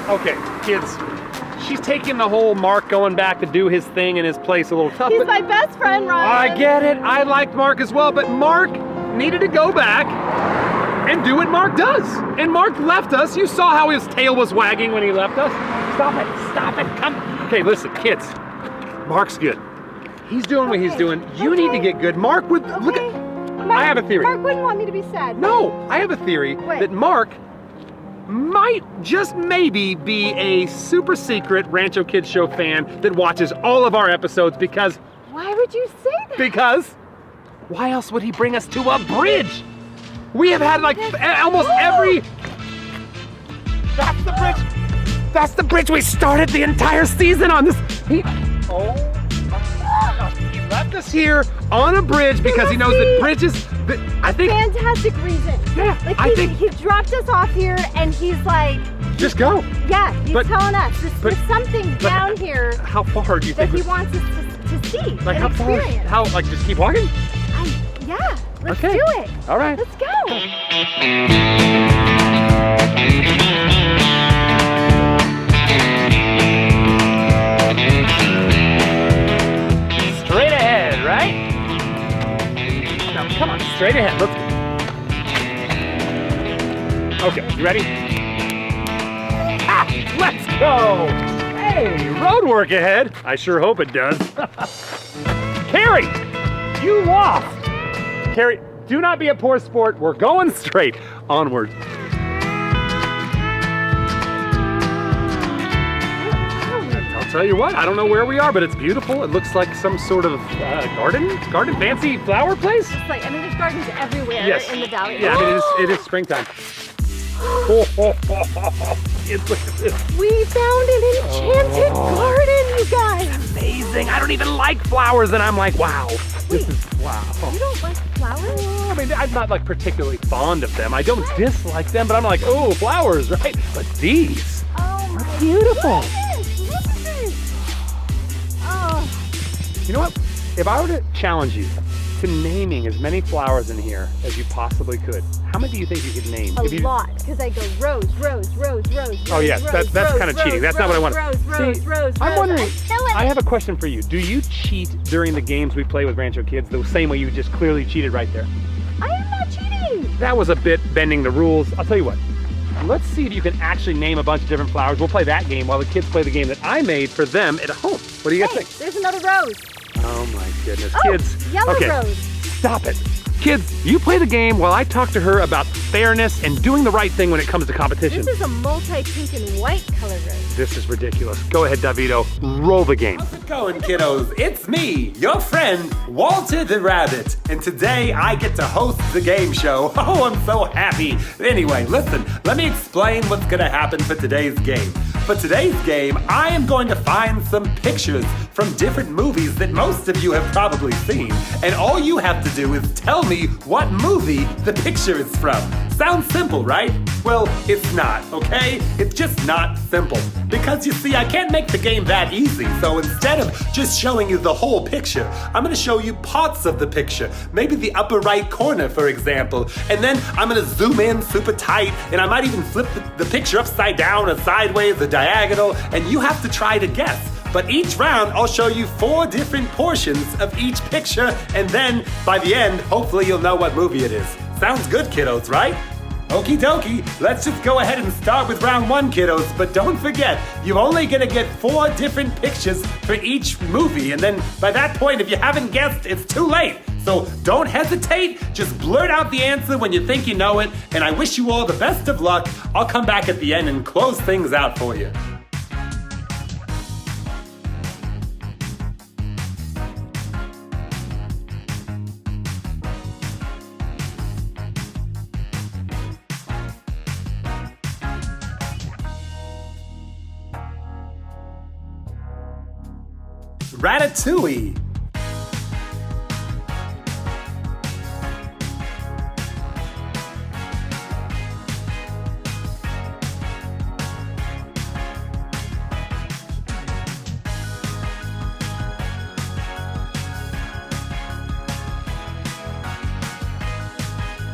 Okay, kids. She's taking the whole Mark going back to do his thing in his place a little tough. He's my best friend, Ryan. I get it. I liked Mark as well, but Mark needed to go back and do what Mark does. And Mark left us. You saw how his tail was wagging when he left us. Stop it. Stop it. Come. Okay, listen, kids. Mark's good. He's doing what he's doing. You need to get good. Mark would look at. I have a theory. Mark wouldn't want me to be sad. No, I have a theory that Mark might just maybe be a super secret Rancho Kids Show fan that watches all of our episodes because... Why would you say that? Because why else would he bring us to a bridge? We have had like almost every... That's the bridge. That's the bridge we started the entire season on. This. Oh my gosh. He left us here on a bridge because he knows that bridges... I think... Fantastic reason. Yeah, like he dropped us off here and he's like... Just go. Yeah, he's telling us there's something down here. How far do you think? That he wants us to see. Like how far? How, like just keep walking? Yeah, let's do it. All right. Let's go. Straight ahead, right? Now, come on, straight ahead. Let's go. Okay, you ready? Let's go! Hey, road work ahead. I sure hope it does. Carrie, you lost. Carrie, do not be a poor sport. We're going straight. Onward. I'll tell you what, I don't know where we are, but it's beautiful. It looks like some sort of garden, fancy flower place. It's like, I mean, there's gardens everywhere in the valley. Yeah, I mean, it is springtime. Kids, look at this. We found an enchanted garden, you guys. Amazing. I don't even like flowers, and I'm like, wow. This is wow. You don't like flowers? I mean, I'm not like particularly fond of them. I don't dislike them, but I'm like, oh, flowers, right? But these are beautiful. Goodness, look at this. Oh. You know what? If I were to challenge you to naming as many flowers in here as you possibly could, how many do you think you could name? A lot, because I go rose, rose, rose, rose. Oh yes, that's kind of cheating. That's not what I want. Rose, rose. I'm wondering. I have a question for you. Do you cheat during the games we play with Rancho Kids the same way you just clearly cheated right there? I am not cheating. That was a bit bending the rules. I'll tell you what. Let's see if you can actually name a bunch of different flowers. We'll play that game while the kids play the game that I made for them at home. What do you guys think? There's another rose. Oh my goodness, kids. Yellow rose. Stop it. Kids, you play the game while I talk to her about fairness and doing the right thing when it comes to competition. This is a multi-pink and white color rose. This is ridiculous. Go ahead, Davito. Roll the game. How's it going, kiddos? It's me, your friend, Walter the Rabbit. And today I get to host the game show. Oh, I'm so happy. Anyway, listen, let me explain what's gonna happen for today's game. For today's game, I am going to find some pictures from different movies that most of you have probably seen. And all you have to do is tell me what movie the picture is from. Sounds simple, right? Well, it's not, okay? It's just not simple. Because you see, I can't make the game that easy. So instead of just showing you the whole picture, I'm gonna show you parts of the picture. Maybe the upper right corner, for example. And then I'm gonna zoom in super tight, and I might even flip the picture upside down or sideways or diagonal, and you have to try to guess. But each round, I'll show you 4 different portions of each picture, and then, by the end, hopefully you'll know what movie it is. Sounds good, kiddos, right? Okie dokie, let's just go ahead and start with round 1, kiddos, but don't forget, you're only gonna get 4 different pictures for each movie, and then by that point, if you haven't guessed, it's too late. So don't hesitate, just blurt out the answer when you think you know it, and I wish you all the best of luck. I'll come back at the end and close things out for you. Ratatouille.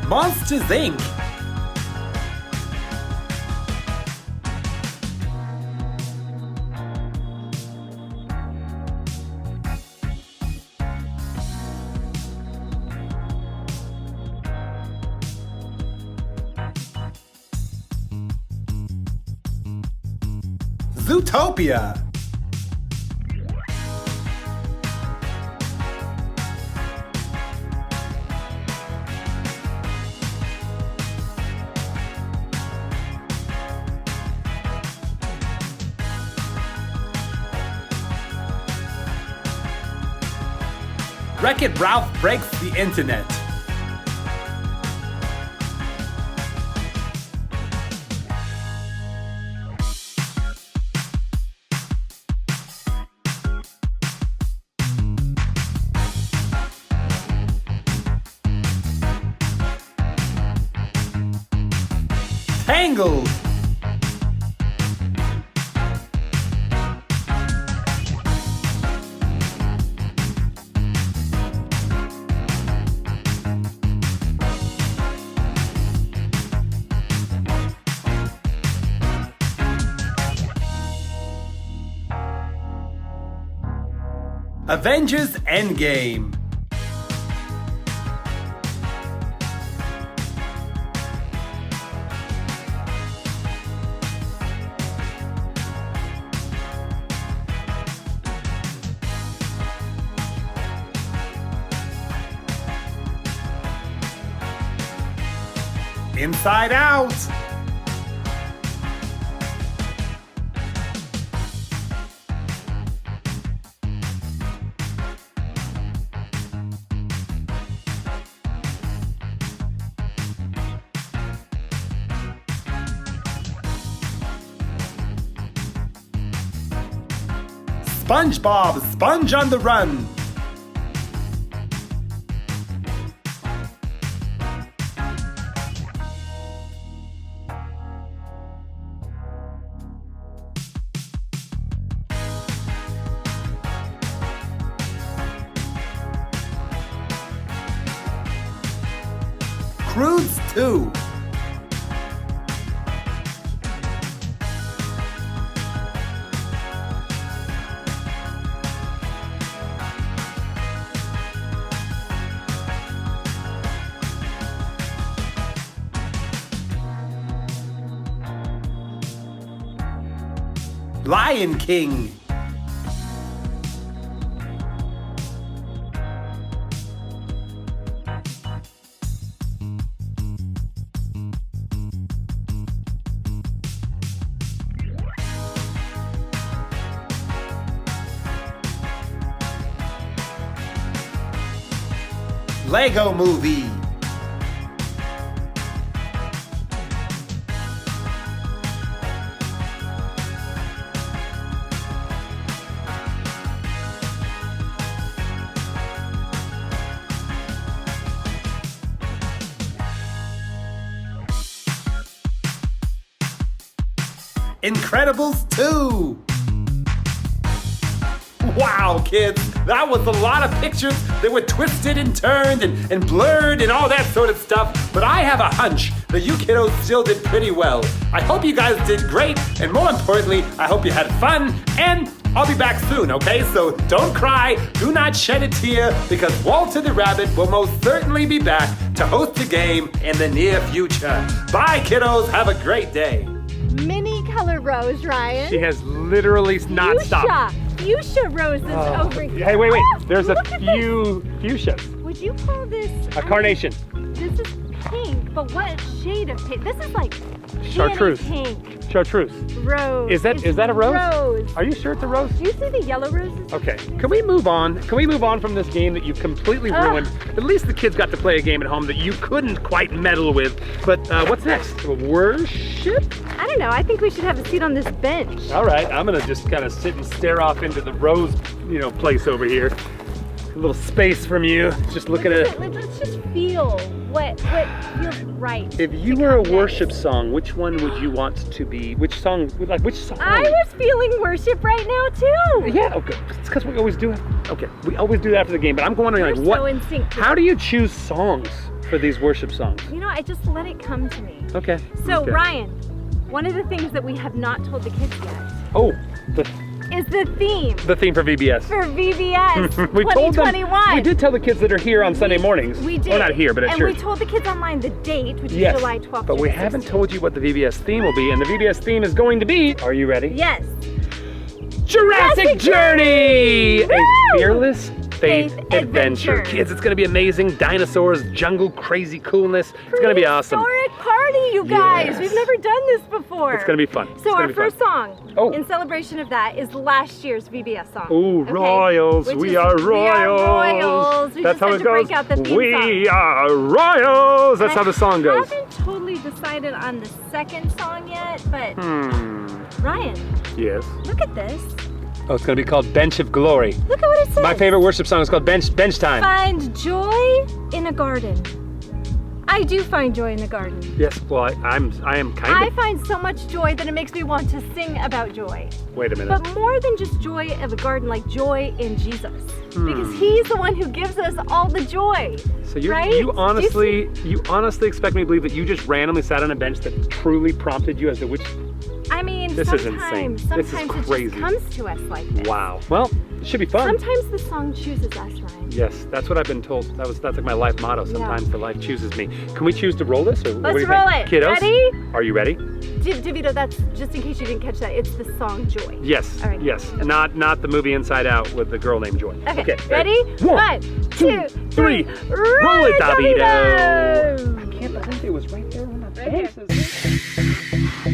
Monsters, Inc. Zootopia. Wreck-It Ralph breaks the internet. Tangled. Avengers Endgame. Inside Out. SpongeBob, Sponge on the Run. Croods 2. Lion King. Lego Movie. Incredibles 2. Wow, kids, that was a lot of pictures that were twisted and turned and blurred and all that sort of stuff. But I have a hunch that you kiddos still did pretty well. I hope you guys did great, and more importantly, I hope you had fun, and I'll be back soon, okay? So don't cry, do not shed a tear, because Walter the Rabbit will most certainly be back to host the game in the near future. Bye, kiddos, have a great day. Mini color rose, Ryan. She has literally not stopped. Fuchsia roses over here. Hey, wait. Oh, There's a look at few fuchsias. Would you call this A carnation. This is pink, but what shade of pink? This is like Chartreuse. pink. Chartreuse. Rose. Is that a rose? Rose. Are you sure it's a rose? Do you see the yellow roses? Okay. Can we move on? Can we move on from this game that you completely ruined? At least the kids got to play a game at home that you couldn't quite meddle with. But what's next? Worship? I don't know. I think we should have a seat on this bench. All right. I'm gonna just kind of sit and stare off into the rose, place over here. A little space from you. Just looking at it. Let's just feel what feels right. If you were a worship song, which one would you want to be? Which song? I was feeling worship right now too. Yeah, okay. It's because we always do it. Okay, we always do that after the game. But I'm going We're like, what? so in sync. How do you choose songs for these worship songs? I just let it come to me. Okay. So okay. Ryan, one of the things that we have not told the kids yet Oh, is the theme. The theme for VBS. For VBS we 2021. told them. We did tell the kids that are here on Sunday mornings. We did. Well, not here, but at and church. we told the kids online the date, which is Yes, July 12th. but we haven't told you what the VBS theme will be, and the VBS theme is going to be. Are you ready? Yes. Jurassic Journey! Woo! A fearless faith Faith adventure. adventure. Kids, it's gonna be amazing. Dinosaurs, jungle, crazy coolness. It's gonna be awesome. Historic party, you guys. Yes. We've never done this before. It's gonna be fun. It's So gonna our be fun. first song, Oh. in celebration of that, is last year's VBS song. Ooh, okay? royals. Which We is, are We are royals. royals. We That's just how had it to goes. break out the theme We song. are royals. That's And how the song I goes. haven't totally decided on the second song yet, but Hmm. Ryan, Yes. look at this. Oh, it's gonna be called Bench of Glory. Look at what it says. My favorite worship song is called Bench Time. Find joy in a garden. I do find joy in the garden. Yes. Well, I am kind I of. find so much joy that it makes me want to sing about joy. Wait a minute. But more than just joy of a garden, like joy in Jesus. Hmm. Because he's the one who gives us all the joy. So you right? you honestly expect me to believe that you just randomly sat on a bench that truly prompted you as to which. I mean, This is sometimes, insane. This is sometimes it crazy. just comes to us like this. Wow. Well, it should be fun. Sometimes the song chooses us, Ryan. Yes, that's what I've been told. That's like my life motto. Sometimes the life chooses me. Can we choose to roll this, or what do you roll think? it. Kiddos? Ready? Are you ready? DeVito, that's just in case you didn't catch that. It's the song Joy. Yes. All right. Yes. Not the movie Inside Out with the girl named Joy. Okay. Ready? One, 2, 3. Roll it, DeVito. DeVito. I can't believe it was right there on the Right here. faces.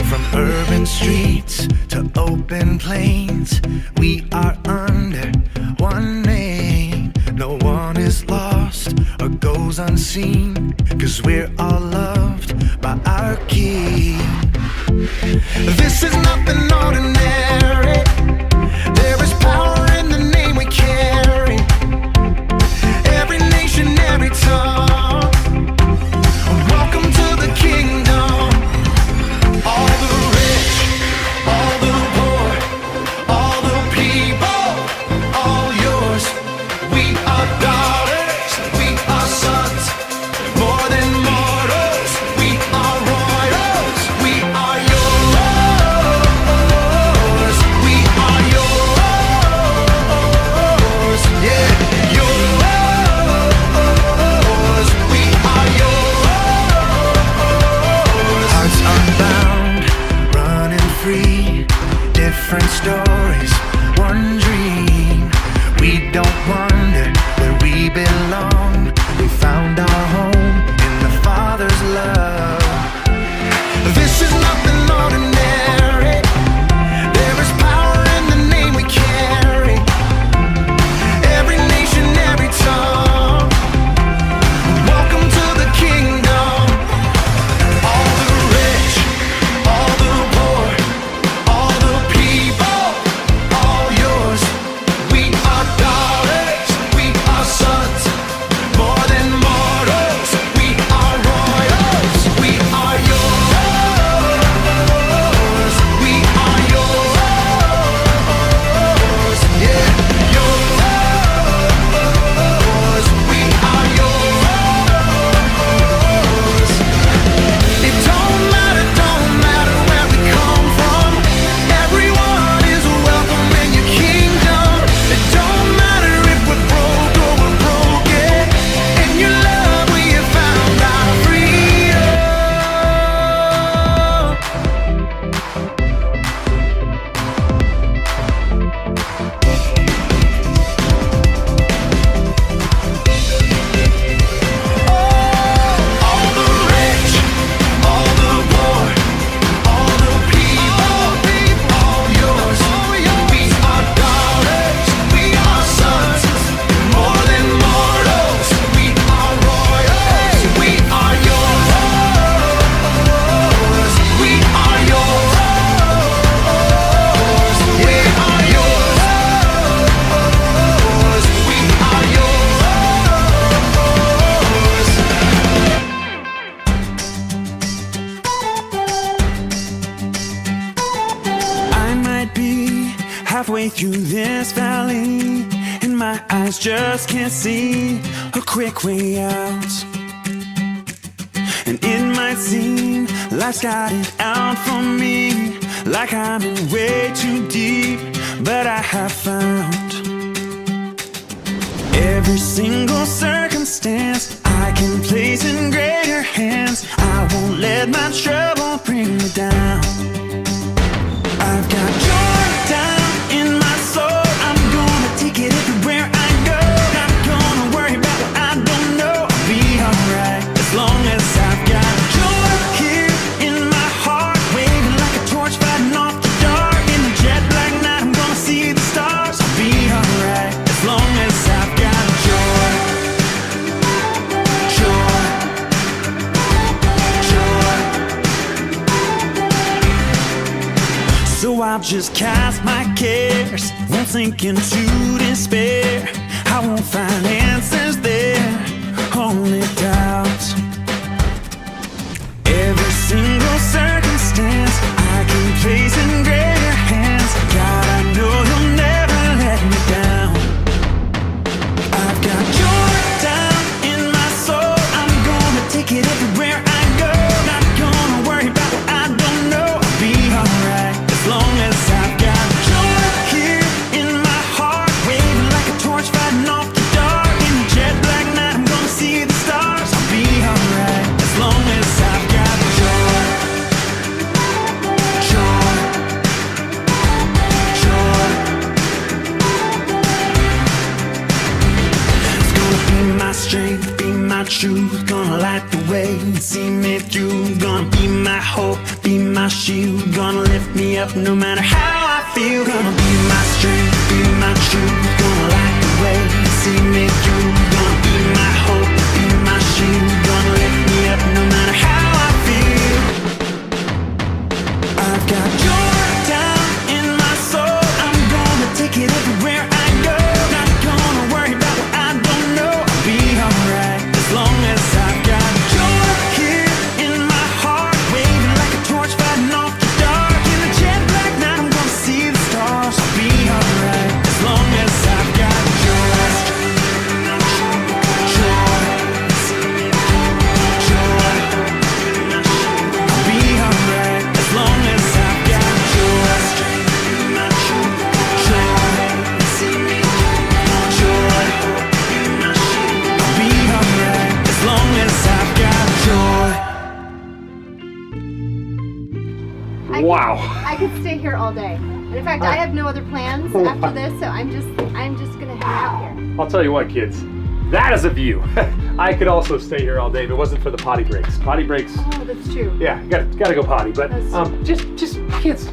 From urban streets to open plains, we are under one name. No one is lost or goes unseen, 'cause we're all loved by our King. This is nothing ordinary. There is power in the name we carry. Every nation, every tongue, welcome to the kingdom. All the rich, all the poor, all the people, all yours. We are daughters, we are sons, more than mortals. We are royals, we are yours. We are yours, yeah, yours. We are yours. Hearts unbound, running free, different stories, one dream. We don't wonder where we belong. We found our home in the Father's love. This is nothing ordinary. There is power in the name we carry. Every nation, every tongue, welcome to the kingdom. All the rich, all the poor, all the people, all yours. We are daughters, we are sons, more than mortals. We are royals, we are yours. We are yours, yeah, yours. We are yours. It don't matter where we come from. Everyone is welcome in your kingdom. It don't matter if we're broke or we're broken. In your love we have found our freedom. All the rich, all the poor, all the people, all yours. We are daughters, we are sons, more than mortals. We are royals, we are yours. We are yours. We are yours. We are yours. I might be halfway through this valley, and my eyes just can't see a quick way out. And it might seem life's got it out for me, like I'm in way too deep, but I have found Every single circumstance I can place in greater hands. I won't let my trouble bring me down. I've got joy down in my soul. I'm gonna take it everywhere I go. Not gonna worry about what I don't know. I'll be alright as long as I've got joy here in my heart, waving like a torch, fighting off the dark. In the jet black night, I'm gonna see the stars. I'll be alright as long as I've got joy. Joy. Joy. So I'll just cast my cares, won't sink into despair. I won't find answers there, only doubts. Every single circumstance I can place in greater hands. God, I know you'll never let me down. I've got joy down in my soul. I'm gonna take it everywhere I go. Not gonna worry about what I don't know. I'll be alright as long as I've got joy here in my heart, waving like a torch, fighting off the dark. In the jet black night, I'm gonna see the stars. I'll be alright as long as I've got joy. Joy. Joy. It's gonna be my strength, be my truth, gonna light the way and see me through. Gonna be my hope, be my shield, gonna lift me up no matter how I feel. Gonna be my strength, be my truth, gonna light the way and see me through. Gonna be my hope, be my shield, gonna lift me up no matter how I feel. I've got joy down in my soul. I'm gonna take it everywhere I go. Not gonna worry about what I don't know. I'll be alright as long as I've got joy here in my heart, waving like a torch, fighting off the dark. In the jet black night, I'm gonna see the stars. I'll be alright as long as I've got joy. Joy. Joy. I'll be alright as long as I've got joy. Joy. I'll be alright as long as I've got joy. Wow. I could stay here all day. And in fact, I have no other plans after this, so I'm just gonna hang out here. I'll tell you what, kids. That is a view. I could also stay here all day if it wasn't for the potty breaks. Potty breaks. Oh, that's true. Yeah, gotta go potty. But just kids.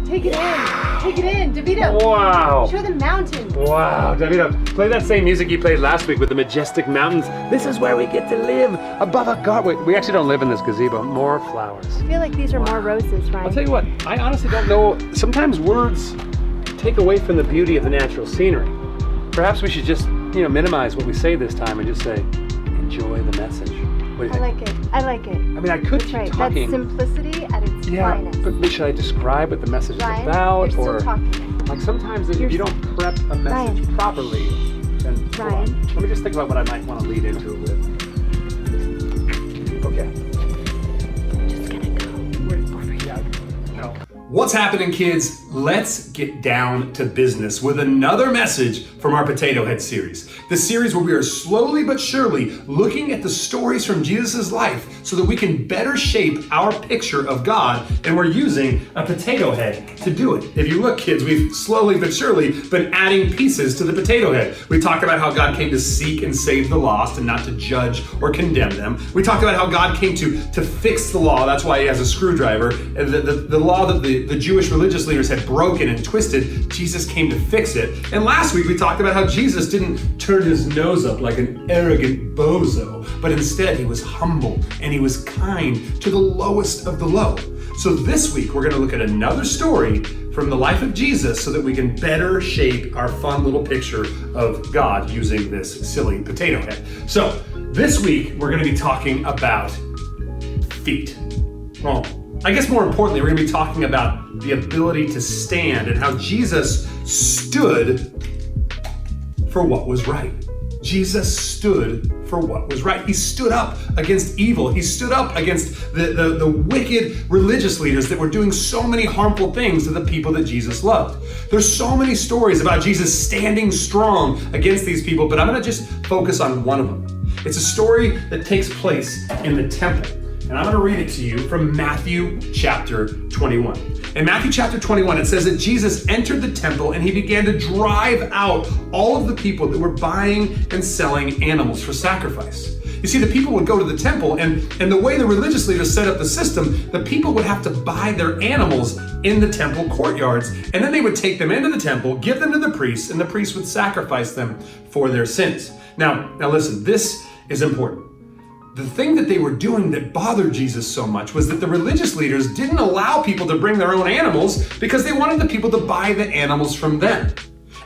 Take it in. Take it in, DeVito. Wow. Show the mountains. Wow, Davida, play that same music you played last week with the majestic mountains. This is where we get to live above a garden. We actually don't live in this gazebo. More flowers. I feel like these are more roses, Ryan. I'll tell you what, I honestly don't know. Sometimes words take away from the beauty of the natural scenery. Perhaps we should just, minimize what we say this time and just say, enjoy the message. What do you think? I like it. I mean, I could That's keep right. talking. That's simplicity at its finest. But should I describe what the message Ryan, is about? you're Or still talking. like sometimes if you don't prep a message Ryan. properly, then hold on. Ryan. Let me just think about what I might want to lead into it with. Okay. Just gonna go. No. What's happening, kids? Let's get down to business with another message from our Potato Head series. The series where we are slowly but surely looking at the stories from Jesus' life so that we can better shape our picture of God, and we're using a potato head to do it. If you look, kids, we've slowly but surely been adding pieces to the potato head. We talked about how God came to seek and save the lost and not to judge or condemn them. We talked about how God came to fix the law. That's why he has a screwdriver. And the law that the Jewish religious leaders had broken and twisted, Jesus came to fix it. And last week we talked about how Jesus didn't turn his nose up like an arrogant bozo, but instead he was humble and he was kind to the lowest of the low. So this week we're going to look at another story from the life of Jesus so that we can better shape our fun little picture of God using this silly potato head. So this week we're going to be talking about feet. Well, I guess more importantly, we're going to be talking about the ability to stand and how Jesus stood for what was right. Jesus stood for what was right. He stood up against evil. He stood up against the wicked religious leaders that were doing so many harmful things to the people that Jesus loved. There's so many stories about Jesus standing strong against these people, but I'm going to just focus on one of them. It's a story that takes place in the temple. And I'm going to read it to you from Matthew chapter 21. In Matthew chapter 21, it says that Jesus entered the temple and he began to drive out all of the people that were buying and selling animals for sacrifice. You see, the people would go to the temple, and the way the religious leaders set up the system, the people would have to buy their animals in the temple courtyards, and then they would take them into the temple, give them to the priests, and the priests would sacrifice them for their sins. Now listen, this is important. The thing that they were doing that bothered Jesus so much was that the religious leaders didn't allow people to bring their own animals because they wanted the people to buy the animals from them.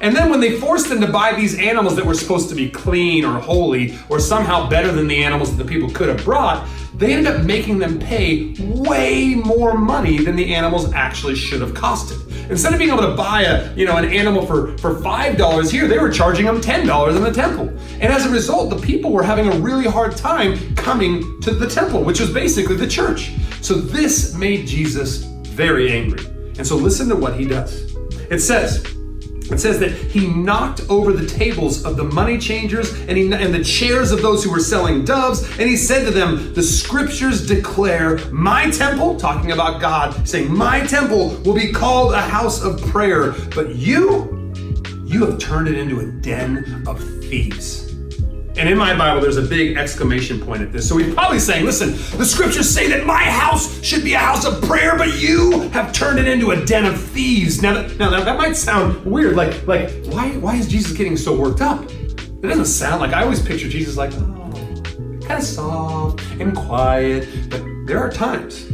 And then when they forced them to buy these animals that were supposed to be clean or holy or somehow better than the animals that the people could have brought, they ended up making them pay way more money than the animals actually should have costed. Instead of being able to buy an animal for $5 here, they were charging them $10 in the temple. And as a result, the people were having a really hard time coming to the temple, which was basically the church. So this made Jesus very angry. And so listen to what he does. It says that he knocked over the tables of the money changers and the chairs of those who were selling doves. And he said to them, the scriptures declare my temple, talking about God, saying my temple will be called a house of prayer. But you have turned it into a den of thieves. And in my Bible, there's a big exclamation point at this. So he's probably saying, listen, the scriptures say that my house should be a house of prayer, but you have turned it into a den of thieves. Now that might sound weird. Like why is Jesus getting so worked up? It doesn't sound like, I always picture Jesus like, kind of soft and quiet. But there are times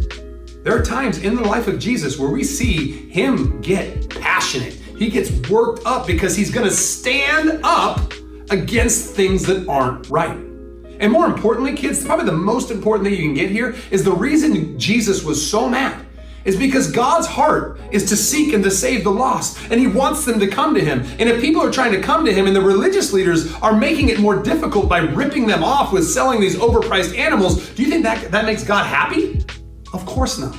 in the life of Jesus where we see him get passionate. He gets worked up because he's going to stand up against things that aren't right. And more importantly, kids, probably the most important thing you can get here is the reason Jesus was so mad is because God's heart is to seek and to save the lost, and he wants them to come to him. And if people are trying to come to him and the religious leaders are making it more difficult by ripping them off with selling these overpriced animals, do you think that makes God happy? Of course not.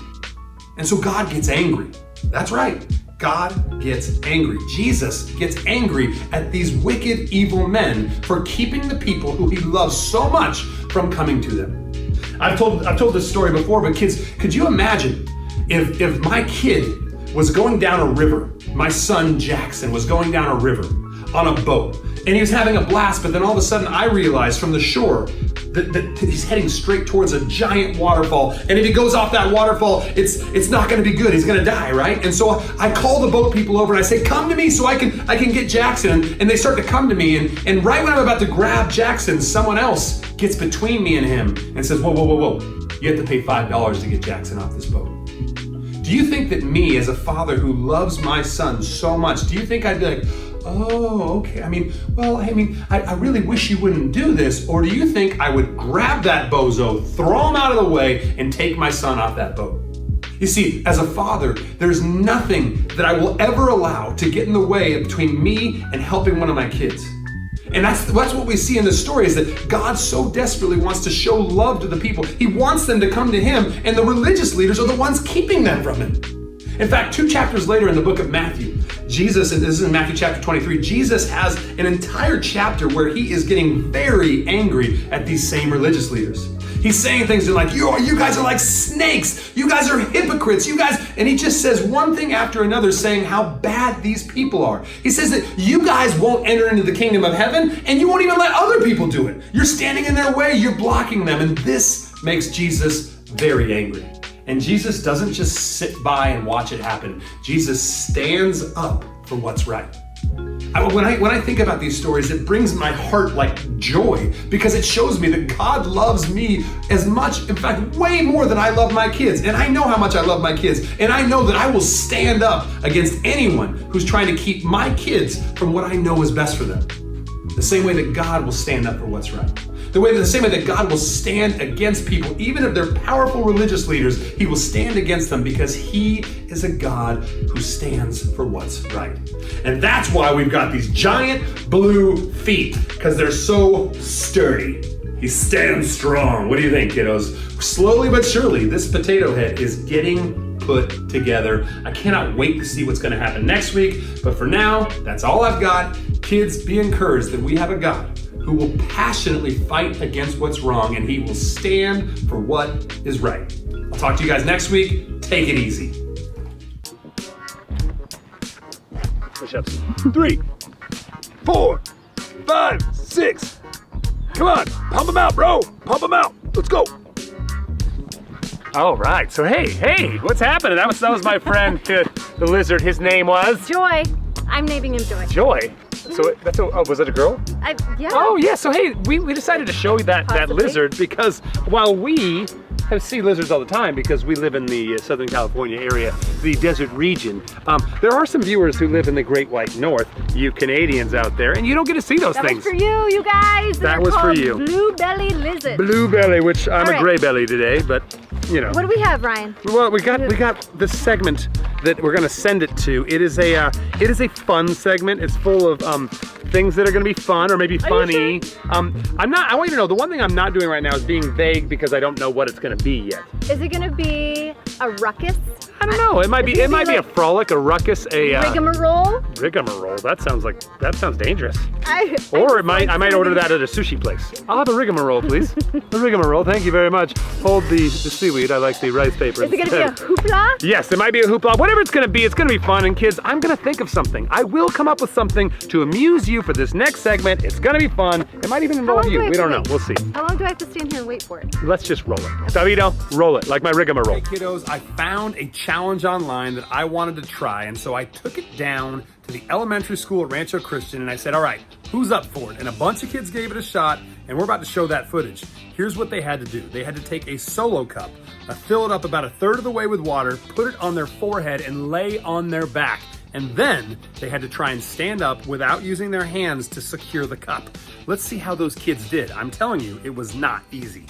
And so God gets angry. That's right. God gets angry. Jesus gets angry at these wicked, evil men for keeping the people who he loves so much from coming to them. I've told this story before, but kids, could you imagine if my kid was going down a river, my son Jackson was going down a river on a boat, and he was having a blast, but then all of a sudden I realized from the shore that he's heading straight towards a giant waterfall. And if he goes off that waterfall, it's not gonna be good. He's gonna die, right? And so I call the boat people over and I say, come to me so I can get Jackson. And they start to come to me. And right when I'm about to grab Jackson, someone else gets between me and him and says, whoa. You have to pay $5 to get Jackson off this boat. Do you think that me, as a father who loves my son so much, do you think I'd be like, oh, okay. I really wish you wouldn't do this. Or do you think I would grab that bozo, throw him out of the way, and take my son off that boat? You see, as a father, there's nothing that I will ever allow to get in the way between me and helping one of my kids. And that's what we see in this story, is that God so desperately wants to show love to the people. He wants them to come to him, and the religious leaders are the ones keeping them from him. In fact, 2 chapters later in the book of Matthew, Jesus, and this is in Matthew chapter 23, Jesus has an entire chapter where he is getting very angry at these same religious leaders. He's saying things like, you guys are like snakes. You guys are hypocrites. And he just says one thing after another saying how bad these people are. He says that you guys won't enter into the kingdom of heaven and you won't even let other people do it. You're standing in their way. You're blocking them. And this makes Jesus very angry. And Jesus doesn't just sit by and watch it happen. Jesus stands up for what's right. When I think about these stories, it brings my heart like joy, because it shows me that God loves me as much, in fact, way more than I love my kids. And I know how much I love my kids. And I know that I will stand up against anyone who's trying to keep my kids from what I know is best for them. The same way that God will stand up for what's right. the same way that God will stand against people, even if they're powerful religious leaders, he will stand against them because he is a God who stands for what's right. And that's why we've got these giant blue feet, because they're so sturdy. He stands strong. What do you think, kiddos? Slowly but surely, this potato head is getting put together. I cannot wait to see what's going to happen next week. But for now, that's all I've got. Kids, be encouraged that we have a God who will passionately fight against what's wrong, and he will stand for what is right. I'll talk to you guys next week. Take it easy. Push-ups. 3, 4, 5, 6. Come on, pump them out, bro. Pump them out. Let's go. All right. So hey, what's happening? That was my friend, the lizard. His name was Joy. I'm naming him Joy. Joy. So was it a girl? Yeah. Oh yeah. So hey, we decided to show you that lizard because while we see lizards all the time because we live in the Southern California area, the desert region. There are some viewers who live in the Great White North, you Canadians out there, and you don't get to see those things. That was for you guys. That was for you. Blue belly lizard. Blue belly, which I'm a gray belly today, but you know. What do we have, Ryan? Well, we got this segment that we're gonna send it to. It is a fun segment. It's full of things that are gonna be fun or maybe funny. Sure? I want you to know the one thing I'm not doing right now is being vague because I don't know what it's gonna be yet. Is it gonna be a ruckus? I don't know. It might be like a frolic, a ruckus, a rigmarole. Rigmarole. That sounds dangerous. I might order that at a sushi place. I'll have a rigmarole, please. A rigmarole. Thank you very much. Hold the seaweed. I like the rice paper. Is it gonna be a hoopla? Yes, it might be a hoopla. Whatever it's gonna be fun. And kids, I'm gonna think of something. I will come up with something to amuse you for this next segment. It's gonna be fun. It might even involve you. We don't know. We'll see. How long do I have to stand here and wait for it? Let's just roll it. Davito, roll it like my rigmarole. Hey kiddos, I found a challenge online that I wanted to try, and so I took it down to the elementary school at Rancho Christian, and I said, all right, who's up for it? And a bunch of kids gave it a shot, and we're about to show that footage. Here's what they had to do. They had to take a Solo cup, fill it up about a third of the way with water, put it on their forehead, and lay on their back. And then they had to try and stand up without using their hands to secure the cup. Let's see how those kids did. I'm telling you, it was not easy.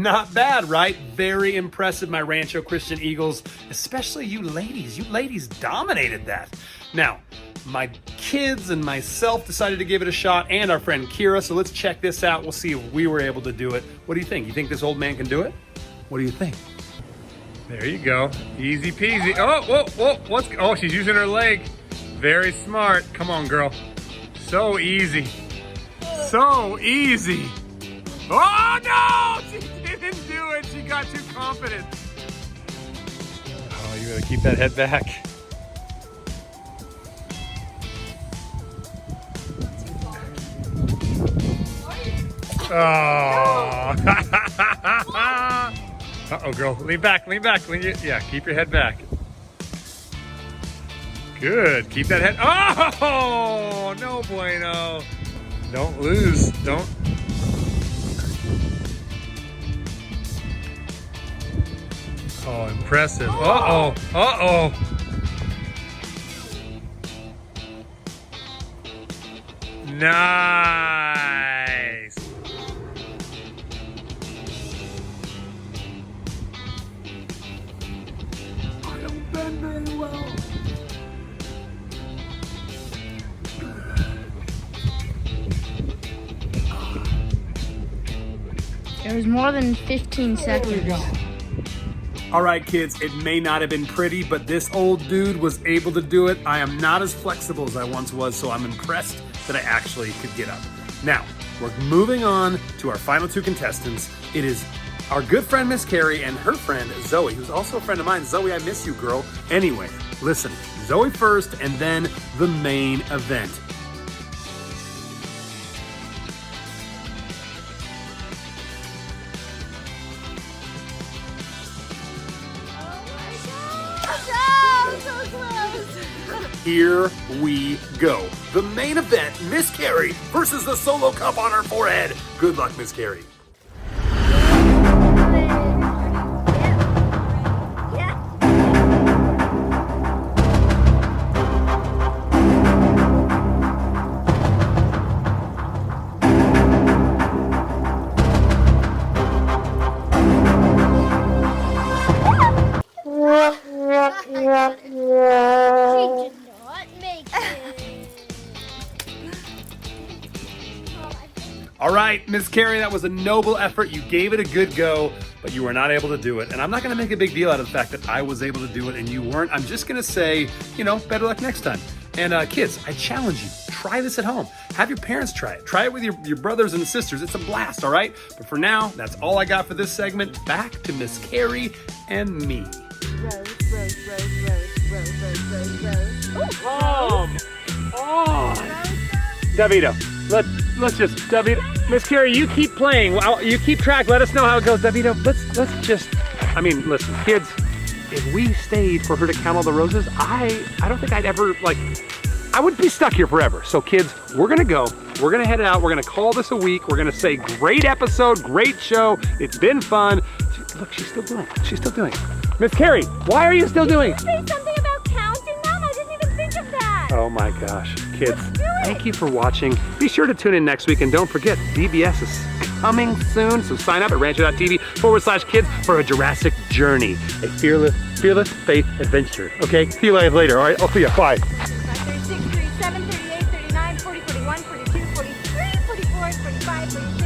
Not bad, right? Very impressive, my Rancho Christian Eagles, especially you ladies. You ladies dominated that. Now, my kids and myself decided to give it a shot, and our friend Kira, so let's check this out. We'll see if we were able to do it. What do you think? You think this old man can do it? What do you think? There you go. Easy peasy. Oh, whoa. Oh, she's using her leg. Very smart. Come on, girl. So easy. So easy. Oh, no! She didn't do it. She got too confident. Oh, you gotta keep that head back. Oh. Uh-oh, girl. Lean back. Yeah, keep your head back. Good. Keep that head. Oh, no bueno. Don't lose. Don't. Oh, impressive. Uh-oh. Nice. I don't bend very well. It was more than 15 seconds. All right, kids, it may not have been pretty, but this old dude was able to do it. I am not as flexible as I once was, so I'm impressed that I actually could get up. Now, we're moving on to our final two contestants. It is our good friend, Miss Carrie, and her friend, Zoe, who's also a friend of mine. Zoe, I miss you, girl. Anyway, listen, Zoe first, and then the main event. Here we go. The main event, Miss Carrie versus the solo cup on her forehead. Good luck, Miss Carrie. All right, Miss Carrie, that was a noble effort. You gave it a good go, but you were not able to do it. And I'm not going to make a big deal out of the fact that I was able to do it and you weren't. I'm just going to say, better luck next time. And kids, I challenge you, try this at home. Have your parents try it. Try it with your brothers and sisters. It's a blast, all right? But for now, that's all I got for this segment. Back to Miss Carrie and me. Come on. Davito, let's just, Davito, Miss Carrie, you keep playing. You keep track. Let us know how it goes. Davito, let's just, listen, kids, if we stayed for her to count all the roses, I don't think I'd ever, I would be stuck here forever. So kids, we're gonna go. We're gonna head out. We're gonna call this a week. We're gonna say great episode, great show. It's been fun. Look, she's still doing it. She's still doing it. Miss Carrie, why are you still doing it? Say something about counting, Mom. I didn't even think of that. Oh my gosh, kids, thank you for watching. Be sure to tune in next week, and don't forget, VBS is coming soon, so sign up at rancho.tv/kids for a Jurassic journey, a fearless faith adventure. Okay, see you guys later, all right? I'll see you, bye. 36, 37, 38, 39, 40, 41, 42, 43, 44, 45, 46.